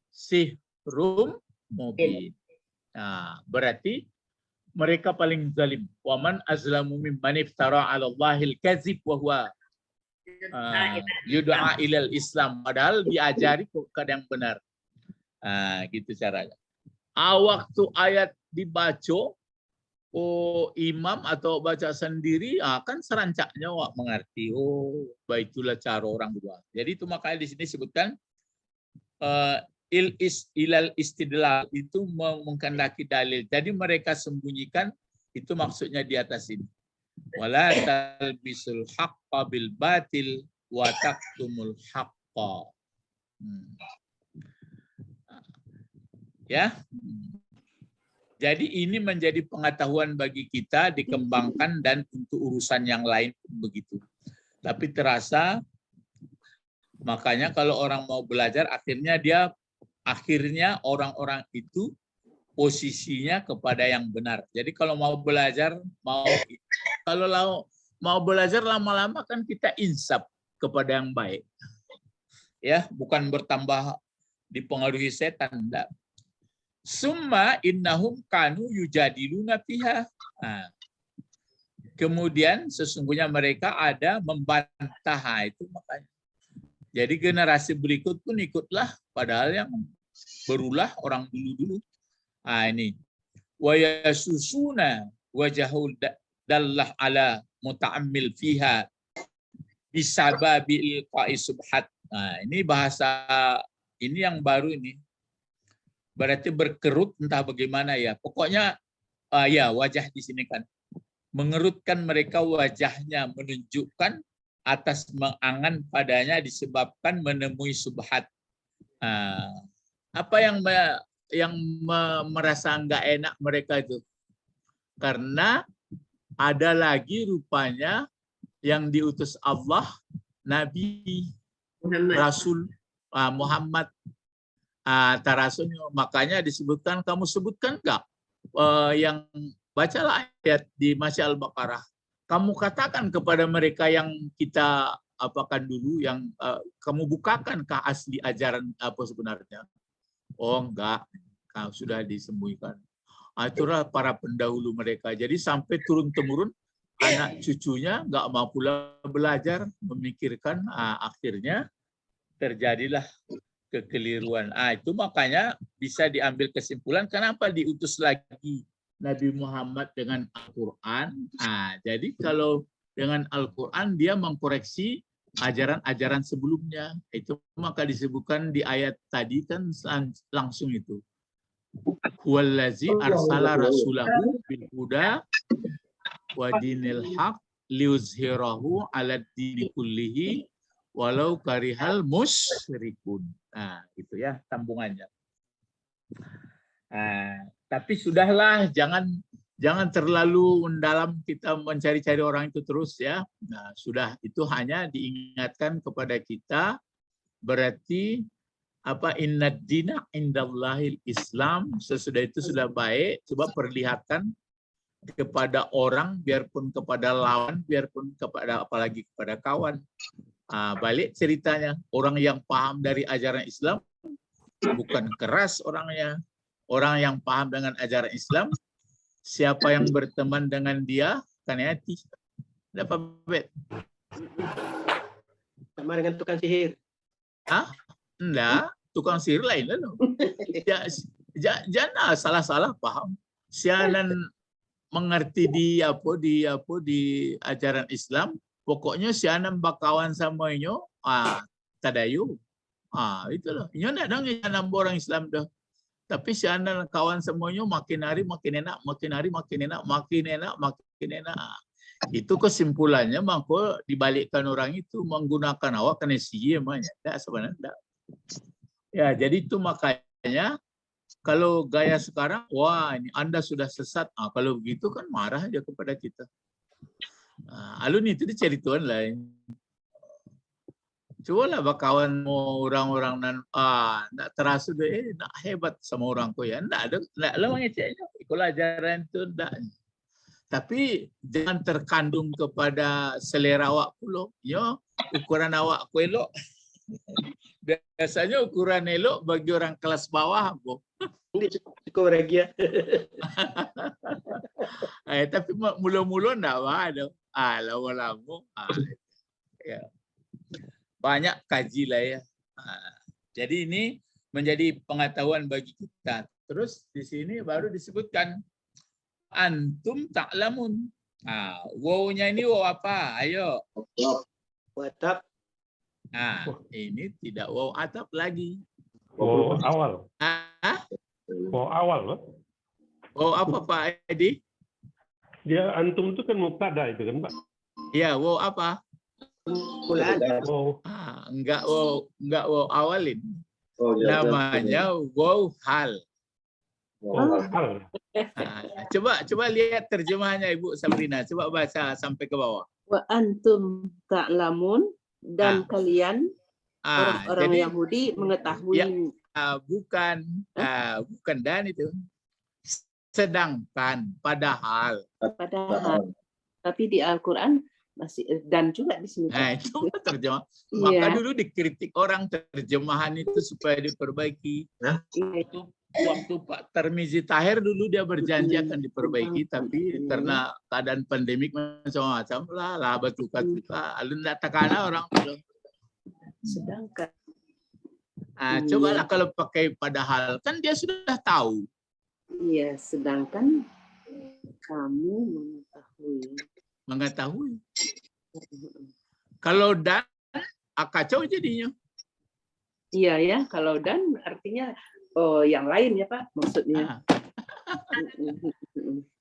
sihrun mubin. Berarti mereka paling zalim. Wa man azlamu mimman iftara 'ala Allahil kadzib wa huwa yud'a ilal Islam, padahal diajari kepada yang benar. Gitu caranya. Waktu ayat dibaca imam atau baca sendiri kan serancaknya mengerti baitulah cara orang dua. Jadi itu makanya di sini sebutkan ilal istidlal itu menghendaki dalil. Jadi mereka sembunyikan itu maksudnya di atas ini. Wala talbisul haqqa bil batil wa taktumul haqqa. Ya. Jadi ini menjadi pengetahuan bagi kita, dikembangkan dan untuk urusan yang lain begitu. Tapi terasa, makanya kalau orang mau belajar, akhirnya orang-orang itu posisinya kepada yang benar. Jadi kalau mau belajar, mau belajar lama-lama kan kita insaf kepada yang baik. Ya, bukan bertambah dipengaruhi setan, enggak. Summa innahum kanu yujadiluna fiha. Kemudian sesungguhnya mereka ada membantah itu makanya. Jadi generasi berikut pun ikutlah padahal yang berulah orang dulu-dulu. Ini wa yasusuna wajhul dallah ala muta'ammil fiha bisababil qa'i subhat. Ini bahasa ini yang baru ini. Berarti berkerut entah bagaimana ya. Pokoknya ya wajah di sini kan. Mengerutkan mereka wajahnya menunjukkan atas mengangan padanya disebabkan menemui subhat. Apa yang merasa enggak enak mereka itu? Karena ada lagi rupanya yang diutus Allah, Nabi, Rasul Muhammad. Tarasunnya, makanya disebutkan, kamu sebutkan enggak yang bacalah ayat di Masya Al-Baqarah. Kamu katakan kepada mereka yang kita apakan dulu, yang kamu bukankah asli ajaran apa sebenarnya? Oh enggak, sudah disembunyikan. Itulah para pendahulu mereka. Jadi sampai turun-temurun anak cucunya enggak mau pula belajar, memikirkan, akhirnya terjadilah kekeliruan. Itu makanya bisa diambil kesimpulan kenapa diutus lagi Nabi Muhammad dengan Al-Quran. Jadi kalau dengan Al-Quran dia mengkoreksi ajaran-ajaran sebelumnya. Itu maka disebutkan di ayat tadi kan langsung itu. Huwallazi arsala rasulahu bil huda wa dinil haq liuzhirahu 'alad dini kullihi walau karihal musyrikun. Nah, itu ya sambungannya. Tapi sudahlah, jangan terlalu mendalam kita mencari-cari orang itu terus ya. Nah, sudah, itu hanya diingatkan kepada kita, berarti apa, innad dina indallahil Islam, sesudah itu sudah baik. Coba perlihatkan kepada orang, biarpun kepada lawan, biarpun kepada apalagi kepada kawan. Balik ceritanya, orang yang paham dari ajaran Islam bukan keras orangnya. Orang yang paham dengan ajaran Islam, siapa yang berteman dengan dia kan hati. Dapat bet. Sama dengan tukang sihir. Enggak, tukang sihir lain lah. Jangan salah-salah paham. Sianan mengerti di ajaran Islam, pokoknya sianan bakawan sama inyo, tadayu. Itulah. Inyo enggak dong yang orang Islam dah. Tapi sianan kawan semuanya makin hari makin enak, makin hari makin enak, makin enak, makin enak. Itu kesimpulannya, maka dibalikkan orang itu menggunakan awak kena sihir namanya. Tidak sebenarnya tidak. Ya, jadi itu makanya kalau gaya sekarang, wah ini Anda sudah sesat. Kalau begitu kan marah aja kepada kita. Alun itu dicerituan lain. Cobalah bakawan mau orang-orang nak terasa nak hebat sama orang ko ya. Enggak lah mengeceknya. Ikut ajaran itu enggak. Tapi jangan terkandung kepada selera awak pula. Yo, ukuran awak ko elok. Biasanya ukuran elok bagi orang kelas bawah apa? Ini cukup bahagia. Tapi mula-mula enggak ada. Lama-lama. Ya. Banyak kaji lah ya. Jadi ini menjadi pengetahuan bagi kita. Terus di sini baru disebutkan antum ta'lamun. Wow-nya ini wow apa? Ayo. Watap. Ini tidak wow atap lagi. Wow awal. Wow awal loh. Wow apa Pak Edi? Dia antum itu kan mubtada itu kan Pak? Iya, wow apa? Wow. Enggak wow awalin. Ya, Namanya wow hal. Wow hal. Coba lihat terjemahannya Ibu Sabrina. Coba baca sampai ke bawah. Wa antum ta'lamun, dan kalian orang-orang jadi, Yahudi mengetahui. Bukan dan itu. Sedangkan padahal. Tapi di Al-Qur'an masih dan juga di sini. Itu terjemah. Maka dulu dikritik orang terjemahan itu supaya diperbaiki. Itu waktu Pak Tarmizi Tahir dulu dia berjanji akan diperbaiki, tapi karena keadaan pandemik macam-macam lah batu-batu. Alun takana orang belum. Sedangkan. Cobalah kalau pakai padahal, kan dia sudah tahu. Iya, sedangkan kamu mengetahui. Kalau dan kacau jadinya. Iya ya, kalau dan artinya yang lain ya Pak, maksudnya.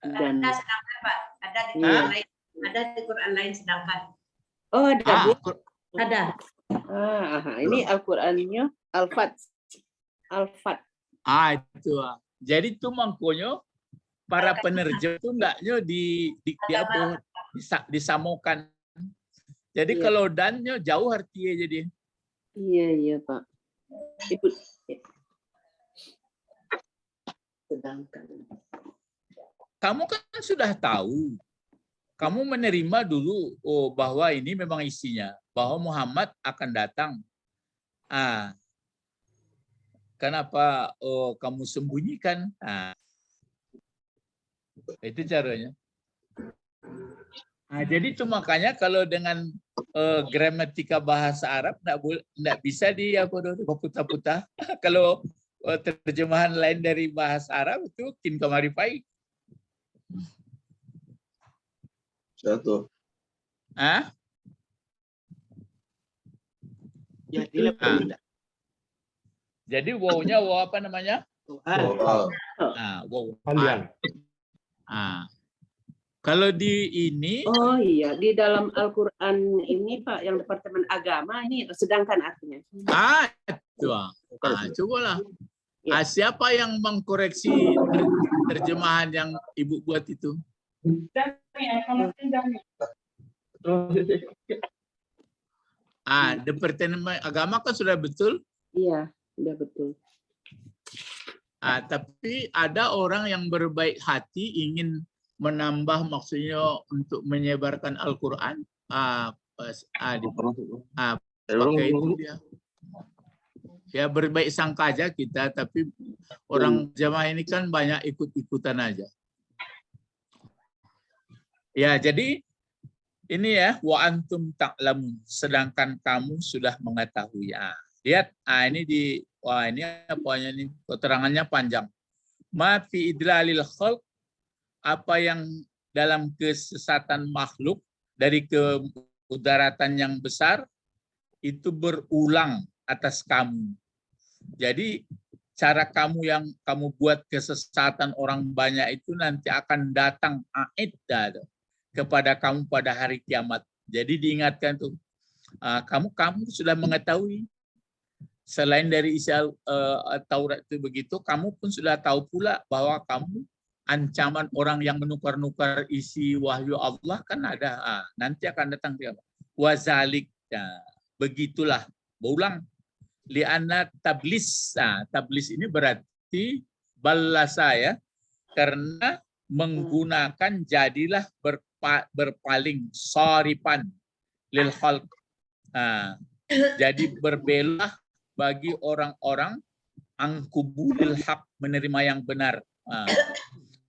Dan sedangkan Pak, ada di Quran lain, ada di Quran lain sedangkan. Oh ada. Ada. Ini Al-Qur'annya Al-Fat. Itu. Jadi itu mangkonyo para penerjem itu enggaknya disamakan. Jadi kalau dannya jauh artinya jadi. Iya Pak. Ibu. Sedangkan. Kamu kan sudah tahu. Kamu menerima dulu bahwa ini memang isinya, bahwa Muhammad akan datang. Kenapa kamu sembunyikan? Itu caranya. Jadi itu makanya kalau dengan gramatika bahasa Arab enggak bisa putar-putar. Kalau terjemahan lain dari bahasa Arab itu kin kamari pai. Satu. Ya, tidak. Jadi wow-nya wow apa namanya? Soal. Wow. Kalian. Kalau di ini, Oh iya, di dalam Al-Quran ini Pak, yang Departemen Agama ini sedangkan artinya. cobalah. Ya. Siapa yang mengkoreksi terjemahan yang Ibu buat itu? Departemen Agama kan sudah betul. Iya, sudah betul. Tapi ada orang yang berbaik hati ingin menambah, maksudnya untuk menyebarkan Al-Quran. Pakai itu dia. Ya berbaik sangka aja kita, tapi orang jamaah ini kan banyak ikut-ikutan aja. Ya, jadi ini ya, wa antum ta'lamun, sedangkan kamu sudah mengetahui. Lihat, ini ini apanya nih, keterangannya panjang. Ma fi idlalil khalq, apa yang dalam kesesatan makhluk dari kemudaratan yang besar itu berulang atas kamu. Jadi cara kamu yang kamu buat kesesatan orang banyak itu nanti akan datang aiddah kepada kamu pada hari kiamat. Jadi diingatkan tuh, kamu sudah mengetahui. Selain dari isi Taurat itu begitu, kamu pun sudah tahu pula bahwa kamu ancaman orang yang menukar-nukar isi wahyu Allah kan ada. Nanti akan datang dia. Wazalik. Begitulah. Berulang. Li'anna tablis. Tablis ini berarti balasa ya. Karena menggunakan jadilah berpaling saripan lil khalq. Jadi berbelah bagi orang-orang angkubulil haq, menerima yang benar.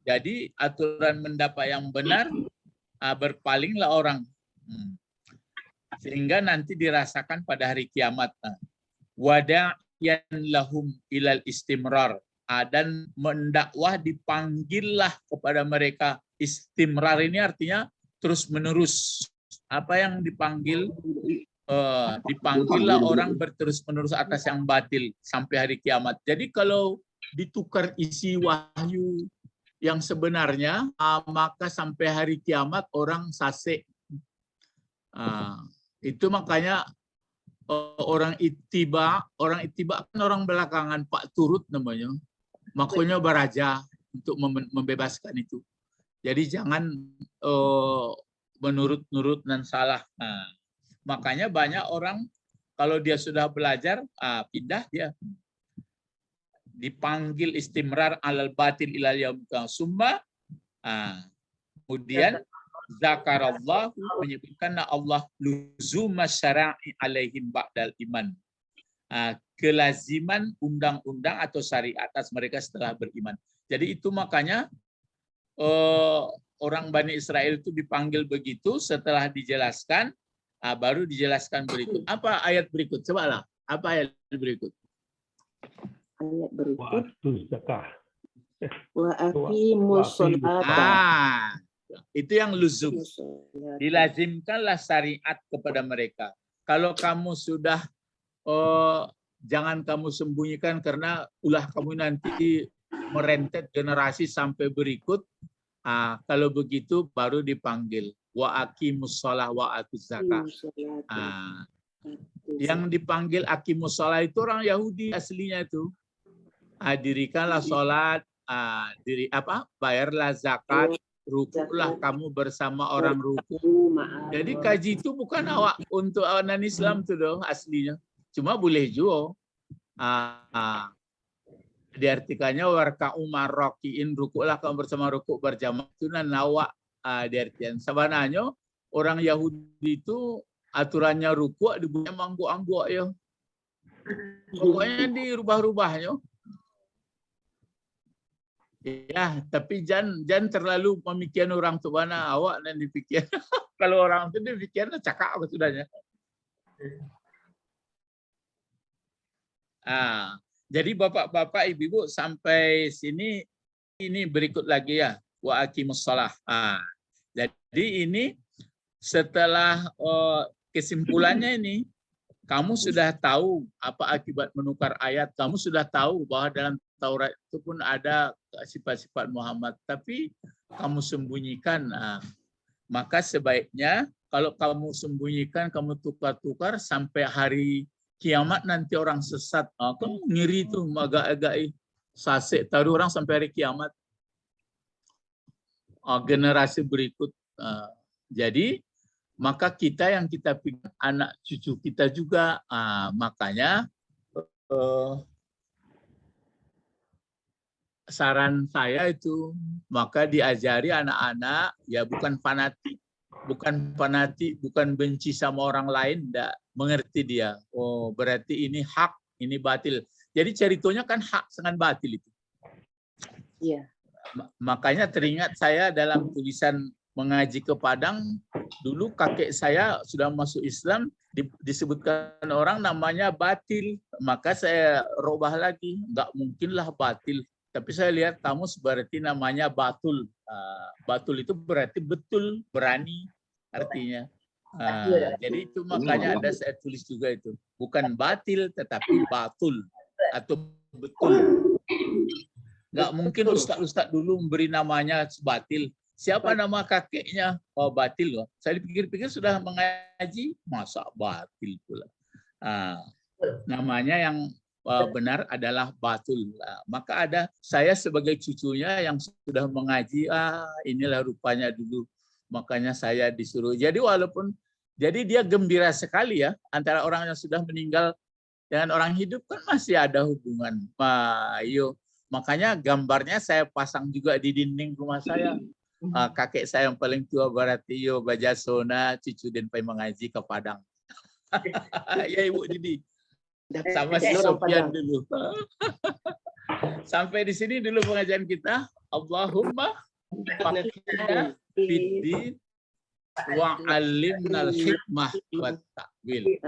Jadi aturan mendapat yang benar, berpalinglah orang. Sehingga nanti dirasakan pada hari kiamat. Wada'iyan lahum ilal istimrar. Dan mendakwah dipanggillah kepada mereka. Istimrar ini artinya terus-menerus. Apa yang dipanggil? Dipanggillah orang berterus-menerus atas yang batil sampai hari kiamat. Jadi kalau ditukar isi wahyu yang sebenarnya, maka sampai hari kiamat orang sasek. Itu makanya orang ittiba kan orang belakangan, Pak Turut namanya. Makanya baraja untuk membebaskan itu. Jadi jangan menurut-nurut dan salah. Makanya banyak orang kalau dia sudah belajar, pindah dia. Dipanggil istimrar alal batil ilal yaumil summa, kemudian zakarallahu, menyebutkan Allah luzuma syara'i alaihim ba'dal iman, kelaziman undang-undang atau syariat atas mereka setelah beriman. Jadi itu makanya orang Bani Israel itu dipanggil begitu, setelah dijelaskan, baru dijelaskan berikut. Apa ayat berikut? Cobalah. Apa ayat berikut? Ayat berikut. Wa aqimus sholata. Itu yang luzum. Dilazimkanlah syariat kepada mereka. Kalau kamu sudah, jangan kamu sembunyikan karena ulah kamu nanti merentet generasi sampai berikut. Kalau begitu baru dipanggil. Wa aqimus shalah wa atuz zakah. Yang dipanggil aqimus shalah itu orang Yahudi aslinya itu. Dirikanlah sholat, bayarlah zakat, rukuklah kamu bersama orang ruku. Jadi kaji itu bukan awak untuk awanan Islam tuh doh aslinya. Cuma boleh juga. Diartikannya warka'u marrokiin, rukuklah kamu bersama rukuk berjamaah itu nan awak diartikan. Sebenarnya orang Yahudi itu aturannya rukuk dibuat mangguk-angguk ya. Pokoknya dirubah-rubahnya. Ya, tapi jangan terlalu memikirkan orang tu mana awak dan dipikir. Kalau orang tu dipikirnya cakap apa sudahnya. Jadi bapak-bapak, ibu-ibu sampai sini ini berikut lagi ya, wa aqimus shalah. Jadi ini setelah kesimpulannya ini, Kamu sudah tahu apa akibat menukar ayat. Kamu sudah tahu bahwa dalam Taurat itu pun ada sifat-sifat Muhammad. Tapi kamu sembunyikan. Nah, maka sebaiknya kalau kamu sembunyikan, kamu tukar-tukar sampai hari kiamat nanti orang sesat. Kamu ngiri tuh agak-agak sasek taruh orang sampai hari kiamat. Generasi berikut. Jadi maka kita yang kita pikir anak cucu kita juga, makanya saran saya itu maka diajari anak-anak ya bukan fanatik, bukan benci sama orang lain, enggak, mengerti dia. Oh berarti ini hak, ini batil. Jadi ceritanya kan hak dengan batil itu. Iya. Makanya teringat saya dalam tulisan mengaji ke Padang, dulu kakek saya sudah masuk Islam, disebutkan orang namanya batil. Maka saya robah lagi, enggak mungkinlah batil. Tapi saya lihat kamus berarti namanya batul. Batul itu berarti betul, berani artinya. Jadi itu makanya ada saya tulis juga itu. Bukan batil, tetapi batul atau betul. Enggak mungkin ustaz-ustaz dulu memberi namanya batil. Siapa nama kakeknya? Oh batil loh. Saya dipikir-pikir sudah mengaji, masa batil pula. Namanya yang benar adalah batul. Maka ada saya sebagai cucunya yang sudah mengaji, inilah rupanya dulu. Makanya saya disuruh. Jadi jadi dia gembira sekali ya, antara orang yang sudah meninggal dengan orang hidup kan masih ada hubungan. Makanya gambarnya saya pasang juga di dinding rumah saya. Kakek saya yang paling tua berarti Bajasona, cucu dan pai mengaji ke Padang. Ya Ibu Didi. Sama si Sofian dulu. Sampai di sini dulu pengajian kita. Allahumma faqihna fid-din wa 'allimnal hikmah wat ta'wil.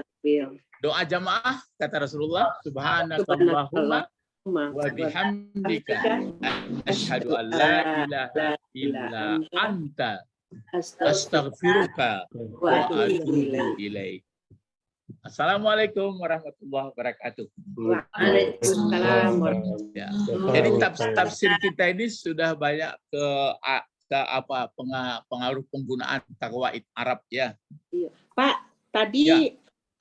Doa jamaah kata Rasulullah, subhanakallahumma wa bihamdika asyhadu an la ilaha illa anta astaghfiruka wa atubu ilaik. Assalamualaikum warahmatullahi wabarakatuh. Waalaikumsalam. Ya. Jadi tafsir kita ini sudah banyak ke pengaruh penggunaan kawaid Arab ya. Iya. Pak, tadi ya.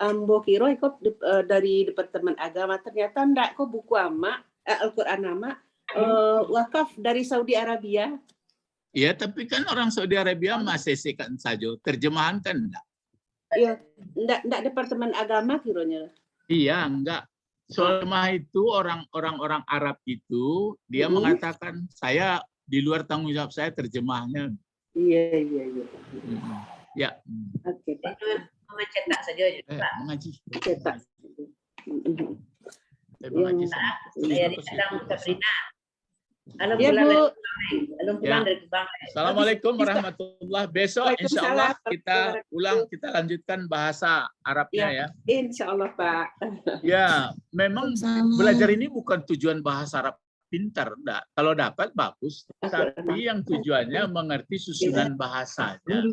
Ambo kiro ikut dari Departemen Agama, ternyata enggak kok buku Al-Quran nama wakaf dari Saudi Arabia. Iya, tapi kan orang Saudi Arabia masih sekan saja, terjemahan kan enggak. Iya, enggak Departemen Agama kironya. Iya, enggak. Selama itu orang-orang Arab itu dia mengatakan saya di luar tanggung jawab saya terjemahnya. Iya. Ya. Oke, Pak. Mencetak saja Pak. Mengaji. Cetak. Saya di Padang Sabrina. Halo Ya, Bu. pulang dari Kebang. Assalamualaikum warahmatullahi wabarakatuh. Besok insya Allah kita lanjutkan bahasa Arabnya ya. Insya Allah Pak. Ya, memang belajar ini bukan tujuan bahasa Arab pintar, enggak. Kalau dapat bagus, tapi yang tujuannya mengerti susunan bahasanya.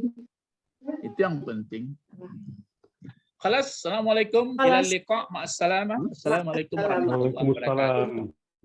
Itu yang penting. Khalas, assalamualaikum, ila liqa, ma'assalamah. Assalamualaikum warahmatullahi wabarakatuh.